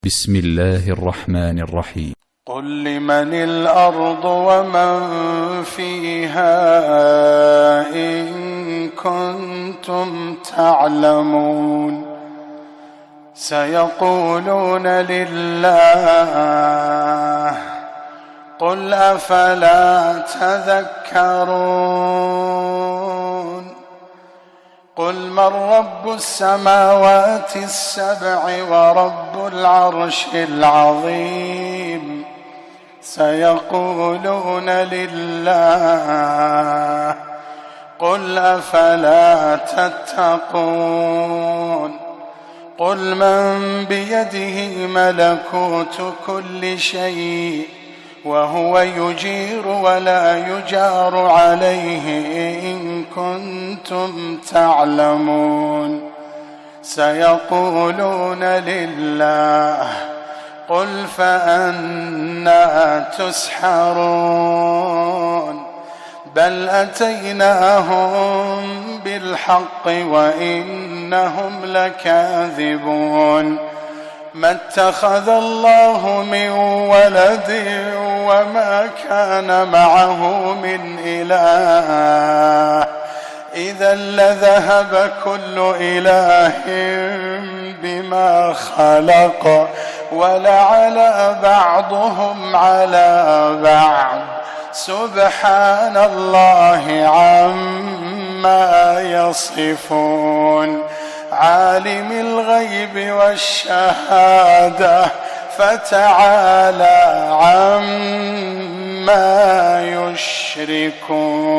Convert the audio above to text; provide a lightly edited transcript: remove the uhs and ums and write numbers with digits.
بسم الله الرحمن الرحيم. قل لمن الأرض ومن فيها إن كنتم تعلمون سيقولون لله قل أفلا تذكرون قل من رب السماوات السبع ورب العرش العظيم سيقولون لله قل أفلا تتقون قل من بيده ملكوت كل شيء وهو يجير ولا يجار عليه إن كنتم تعلمون سيقولون لله قل فأنى تسحرون بل أتيناهم بالحق وإنهم لكاذبون ما اتخذ الله من ولد وما كان معه من إله إذا لذهب كل إله بما خلق ولعلى بعضهم على بعض سبحان الله عما يصفون عالم الغيب والشهادة فتعالى عما يشركون.